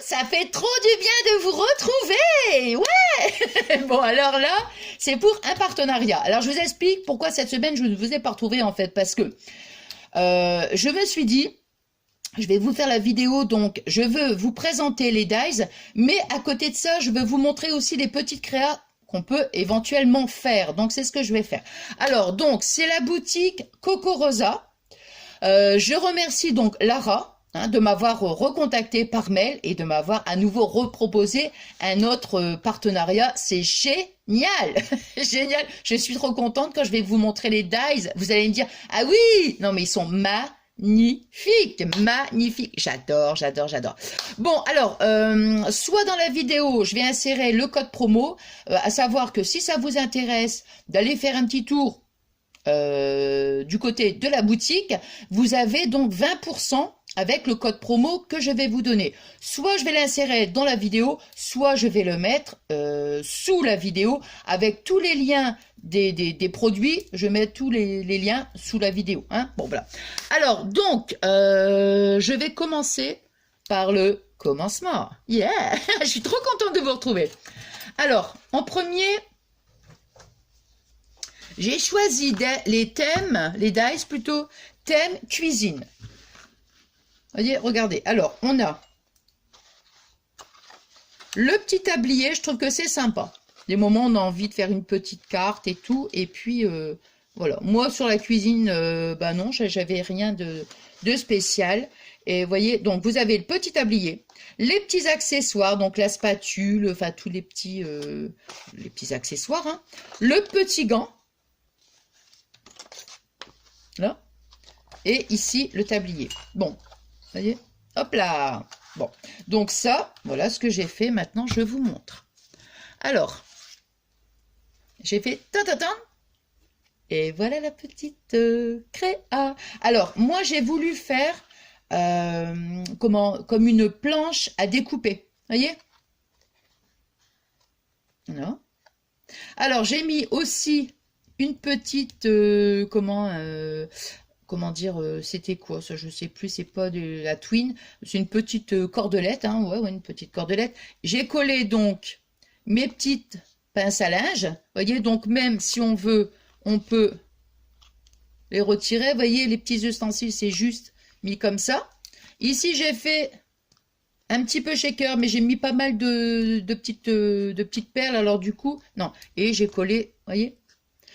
Ça fait trop du bien de vous retrouver. Ouais. Bon, alors là, c'est pour un partenariat. Alors, je vous explique pourquoi cette semaine, je ne vous ai pas retrouvé, en fait, parce que je me suis dit, je vais vous faire la vidéo, donc je veux vous présenter les dies, mais à côté de ça, je veux vous montrer aussi les petites créas qu'on peut éventuellement faire. Donc, c'est ce que je vais faire. Alors, donc, c'est la boutique Coco Rosa. Je remercie donc Lara de m'avoir recontacté par mail et de m'avoir à nouveau reproposé un autre partenariat. C'est génial. Génial. Je suis trop contente quand je vais vous montrer les dies. Vous allez me dire, ah oui, non mais ils sont magnifiques, magnifiques. J'adore, j'adore, j'adore. Bon, alors, soit dans la vidéo, je vais insérer le code promo, à savoir que si ça vous intéresse d'aller faire un petit tour du côté de la boutique, vous avez donc 20% avec le code promo que je vais vous donner. Soit je vais l'insérer dans la vidéo, soit je vais le mettre sous la vidéo avec tous les liens des produits. Je mets tous les liens sous la vidéo. Hein. Bon, voilà. Alors, donc, je vais commencer par le commencement. Yeah. Je suis trop contente de vous retrouver. Alors, en premier, j'ai choisi les thèmes, les dies plutôt, thème cuisine. Voyez, regardez. Alors, on a le petit tablier, je trouve que c'est sympa. Des moments, on a envie de faire une petite carte et tout. Et puis, voilà. Moi, sur la cuisine, bah non, j'avais rien de spécial. Et vous voyez, donc vous avez le petit tablier, les petits accessoires, donc la spatule, enfin tous les petits accessoires. Hein. Le petit gant. Là. Et ici, le tablier. Bon, vous voyez, hop là. Bon, donc ça, voilà ce que j'ai fait. Maintenant, je vous montre. Alors, j'ai fait ta-ta-ta. Et voilà la petite créa. Alors, moi, j'ai voulu faire comme une planche à découper. Vous voyez? Non. Alors, j'ai mis aussi une petite, comment dire, c'était quoi ça, je sais plus, c'est pas de la twin, c'est une petite cordelette, hein, ouais, une petite cordelette. J'ai collé donc mes petites pinces à linge, vous voyez, donc même si on veut, on peut les retirer, vous voyez, les petits ustensiles, c'est juste mis comme ça. Ici, j'ai fait un petit peu shaker, mais j'ai mis pas mal de petites perles, alors du coup, non, et j'ai collé, vous voyez.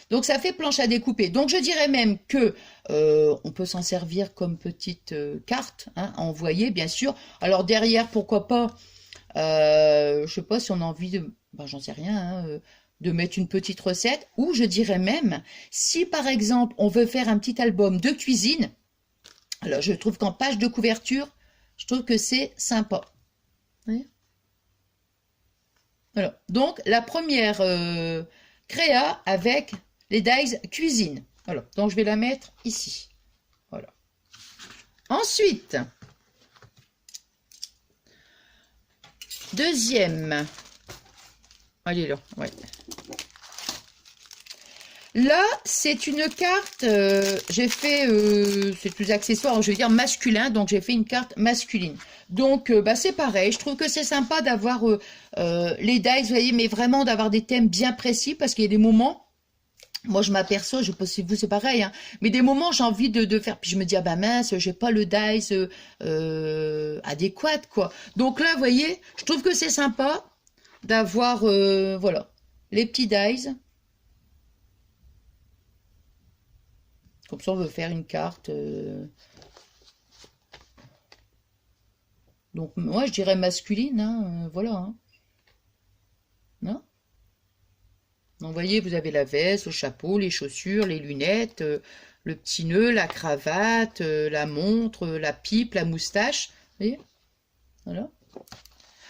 Donc ça fait planche à découper. Donc je dirais même que on peut s'en servir comme petite carte, hein, à envoyer bien sûr. Alors derrière, pourquoi pas, je sais pas si on a envie de, ben, j'en sais rien, hein, de mettre une petite recette. Ou je dirais même, si par exemple on veut faire un petit album de cuisine, alors je trouve qu'en page de couverture, je trouve que c'est sympa. Oui. Voilà. Donc la première créa avec les dies cuisine. Voilà, donc je vais la mettre ici. Voilà. Ensuite, deuxième. Allez là, ouais. Là, c'est une carte, j'ai fait, c'est plus accessoire, je veux dire masculin, donc j'ai fait une carte masculine. Donc, bah, c'est pareil, je trouve que c'est sympa d'avoir les dies, vous voyez, mais vraiment d'avoir des thèmes bien précis, parce qu'il y a des moments, moi, je m'aperçois, je sais pas si vous, c'est pareil, hein, mais des moments, j'ai envie de faire, puis je me dis, ah bah mince, j'ai pas le dice adéquat, quoi. Donc là, vous voyez, je trouve que c'est sympa d'avoir, voilà, les petits dice. Comme ça, on veut faire une carte. Donc, moi, je dirais masculine, hein, voilà. Hein. Non? Donc, vous voyez, vous avez la veste, le chapeau, les chaussures, les lunettes, le petit nœud, la cravate, la montre, la pipe, la moustache. Vous voyez? Voilà.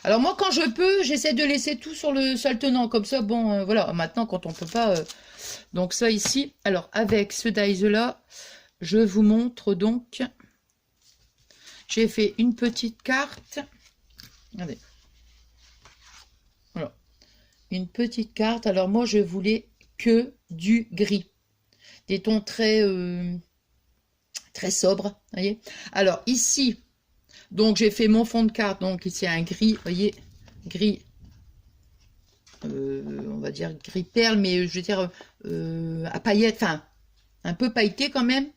Alors, moi, quand je peux, j'essaie de laisser tout sur le seul tenant. Comme ça, bon, voilà. Maintenant, quand on peut pas... Donc, ça ici. Alors, avec ce dies-là, je vous montre donc... J'ai fait une petite carte. Regardez. Voilà. Une petite carte. Alors moi, je voulais que du gris. Des tons très, très sobres. Voyez. Alors ici, Donc, j'ai fait mon fond de carte. Donc, ici, un gris, vous voyez, gris, on va dire gris perle, mais je veux dire à paillettes, enfin, un peu pailleté quand même.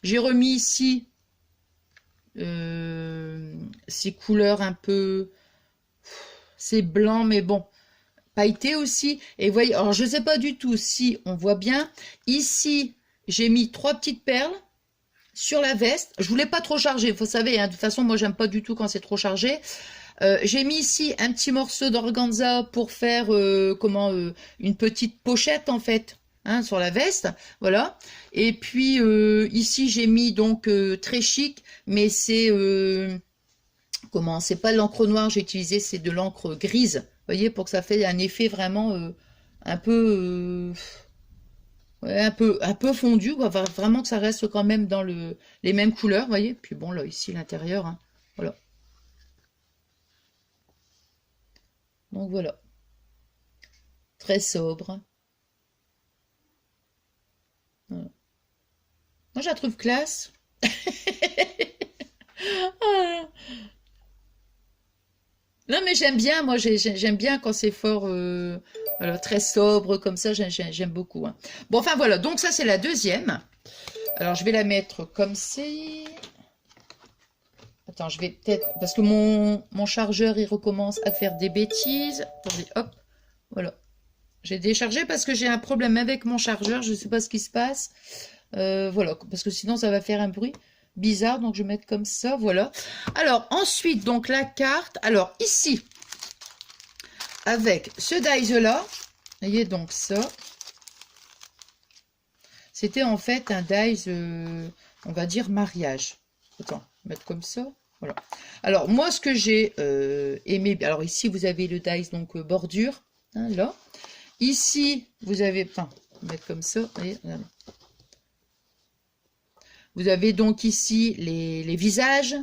J'ai remis ici ces couleurs un peu... C'est blanc, mais bon, pailleté aussi. Et vous voyez, alors je ne sais pas du tout si on voit bien. Ici, j'ai mis 3 petites perles sur la veste. Je voulais pas trop charger, vous savez, hein, de toute façon, moi, j'aime pas du tout quand c'est trop chargé. J'ai mis ici un petit morceau d'organza pour faire une petite pochette, en fait. Hein, sur la veste, voilà. Et puis ici j'ai mis donc très chic, mais c'est c'est pas de l'encre noire j'ai utilisé, c'est de l'encre grise, vous voyez, pour que ça fait un effet vraiment un peu ouais, un peu fondu, quoi. Vraiment que ça reste quand même dans les mêmes couleurs, vous voyez. Puis bon là ici l'intérieur, hein, voilà. Donc voilà, très sobre. Voilà. Moi, je la trouve classe. Ah. Non, mais j'aime bien, moi, j'aime bien quand c'est fort, voilà, très sobre, comme ça, j'aime beaucoup. Hein. Bon, enfin, voilà, donc ça, c'est la deuxième. Alors, je vais la mettre comme c'est... Attends, je vais peut-être... Parce que mon chargeur, il recommence à faire des bêtises. Attendez, hop, voilà. J'ai déchargé parce que j'ai un problème avec mon chargeur, je ne sais pas ce qui se passe. Voilà, parce que sinon ça va faire un bruit bizarre, donc je vais mettre comme ça, voilà. Alors ensuite, donc la carte, alors ici, avec ce dies là, vous voyez donc ça, c'était en fait un dies, on va dire mariage. Attends, mettre comme ça, voilà. Alors moi ce que j'ai aimé, alors ici vous avez le dies donc bordure, hein, là. Ici vous avez, enfin, mettre comme ça, vous voyez, regardez. Vous avez donc ici les visages,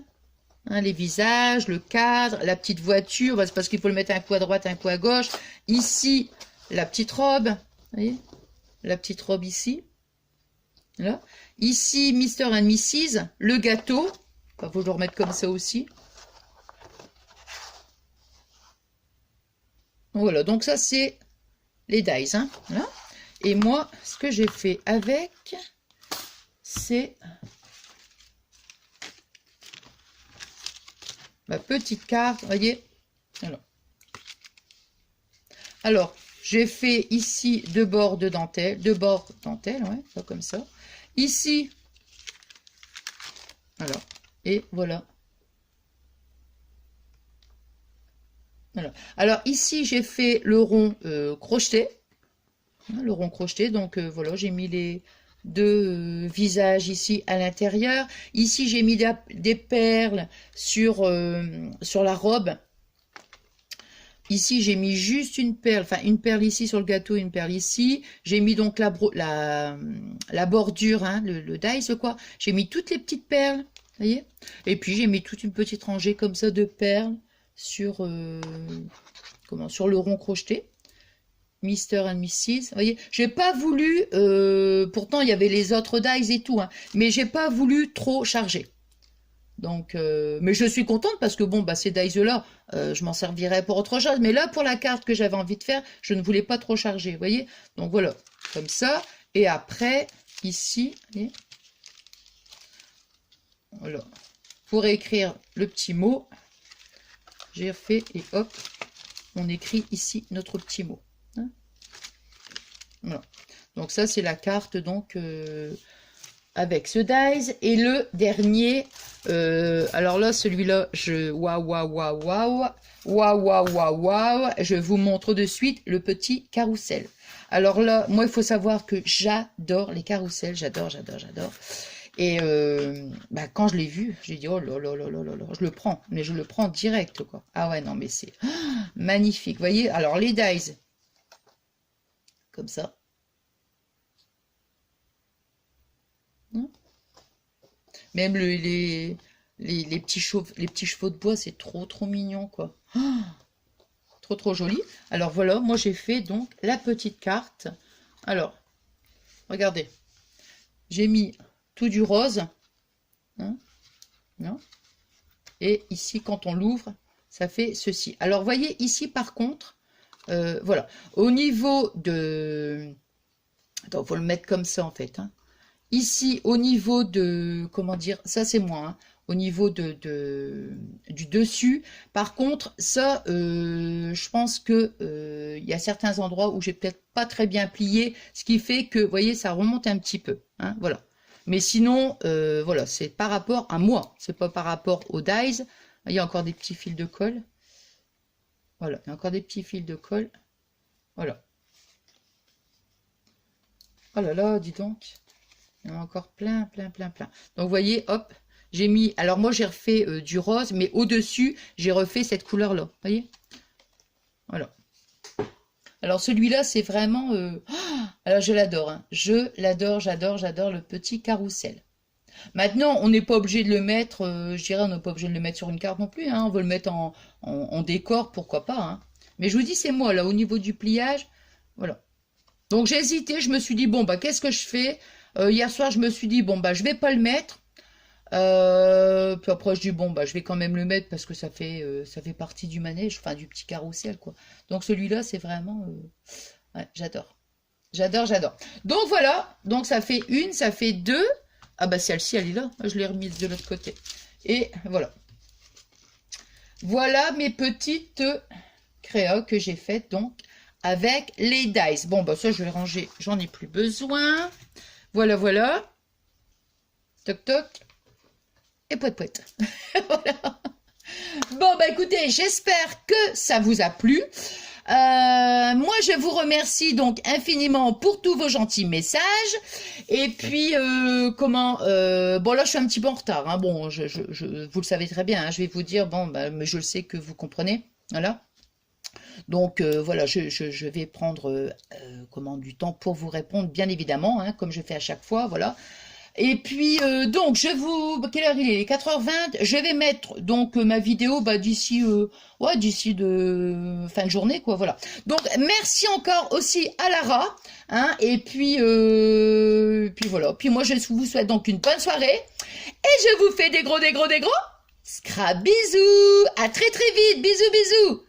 hein, les visages, le cadre, la petite voiture, c'est parce qu'il faut le mettre un coup à droite, un coup à gauche. Ici, la petite robe, vous voyez, la petite robe ici. Là. Ici, Mr. and Mrs., le gâteau, il faut le remettre comme ça aussi. Voilà, donc ça c'est les dies. Hein, voilà. Et moi, ce que j'ai fait avec, c'est... ma petite carte, vous voyez. Alors, j'ai fait ici deux bords de dentelle, ouais, pas comme ça. Ici, alors, et voilà. Voilà. Alors ici, j'ai fait le rond crocheté, hein, le rond crocheté. Donc voilà, j'ai mis les deux visages ici à l'intérieur. Ici, j'ai mis des perles sur la robe. Ici, j'ai mis juste une perle, enfin une perle ici sur le gâteau, une perle ici. J'ai mis donc la bordure, hein, le dice, quoi. J'ai mis toutes les petites perles, vous voyez. Et puis, j'ai mis toute une petite rangée comme ça de perles sur, sur le rond crocheté. Mr. and Mrs. Vous voyez, j'ai pas voulu, pourtant il y avait les autres dies et tout, hein, mais j'ai pas voulu trop charger. Donc, mais je suis contente parce que bon, bah ces dies-là, je m'en servirais pour autre chose. Mais là, pour la carte que j'avais envie de faire, je ne voulais pas trop charger, vous voyez. Donc voilà, comme ça. Et après, ici, voyez, voilà, pour écrire le petit mot, j'ai refait et hop, on écrit ici notre petit mot. Hein, voilà. Donc ça, c'est la carte donc avec ce dies. Et le dernier, alors là, celui-là, waouh, je vous montre de suite le petit carrousel. Alors là, moi, il faut savoir que j'adore les carrousels, j'adore. Et bah, quand je l'ai vu, j'ai dit, oh là là là là là là, je le prends, mais je le prends direct, quoi. Ah ouais, non, mais c'est magnifique. Vous voyez, alors les dies, comme ça. Même les petits chevaux de bois, c'est trop mignon, quoi. Oh, trop joli. Alors voilà, moi j'ai fait donc la petite carte. Alors, regardez. J'ai mis tout du rose. Hein, non. Et ici, quand on l'ouvre, ça fait ceci. Alors, voyez, ici, par contre, voilà. Au niveau de... Attends, il faut le mettre comme ça, en fait. Hein. Ici, au niveau de... Comment dire? Ça, c'est moi. Hein. Au niveau du dessus. Par contre, ça, je pense que il y a certains endroits où j'ai peut-être pas très bien plié. Ce qui fait que, vous voyez, ça remonte un petit peu. Hein, voilà. Mais sinon, voilà, c'est par rapport à moi. C'est pas par rapport aux dies. Il y a encore des petits fils de colle. Voilà, il y a encore des petits fils de colle. Voilà. Oh là là, dis donc. Il y en a encore plein, plein, plein, plein. Donc, vous voyez, hop, j'ai mis... Alors, moi, j'ai refait du rose, mais au-dessus, j'ai refait cette couleur-là. Vous voyez? Voilà. Alors, celui-là, c'est vraiment... alors, je l'adore. Hein. Je l'adore, j'adore, j'adore le petit carrousel. Maintenant, on n'est pas obligé de le mettre, je dirais, on n'est pas obligé de le mettre sur une carte non plus. Hein. On veut le mettre en décor, pourquoi pas. Hein. Mais je vous dis, c'est moi, là, au niveau du pliage. Voilà. Donc, j'ai hésité, je me suis dit, bon, bah, qu'est-ce que je fais? Hier soir, je me suis dit, bon, bah, je vais pas le mettre. Puis après, je dis, bon, bah, je vais quand même le mettre parce que ça fait partie du manège, enfin, du petit carrousel, quoi. Donc, celui-là, c'est vraiment... ouais, j'adore. J'adore, j'adore. Donc, voilà. Donc, ça fait une, ça fait deux. Ah, bah, celle-ci, elle est là. Je l'ai remise de l'autre côté. Et voilà. Voilà mes petites créas que j'ai faites, donc, avec les dies. Bon, bah, ça, je vais ranger. J'en ai plus besoin. Voilà, voilà. Toc, toc. Et poète, poète. Voilà. Bon, bah, écoutez, j'espère que ça vous a plu. Moi, je vous remercie donc infiniment pour tous vos gentils messages. Et puis, bon, là, je suis un petit peu en retard. Hein. Bon, vous le savez très bien. Hein. Je vais vous dire, bon, bah, mais je le sais que vous comprenez. Voilà. Donc, voilà, je vais prendre du temps pour vous répondre, bien évidemment, hein, comme je fais à chaque fois. Voilà. Et puis, donc, quelle heure il est? 4h20. Je vais mettre, donc, ma vidéo, bah, d'ici de fin de journée, quoi, voilà. Donc, merci encore aussi à Lara, hein, et puis voilà. Puis moi, je vous souhaite donc une bonne soirée, et je vous fais des gros scrap bisous. À très très vite. Bisous, bisous.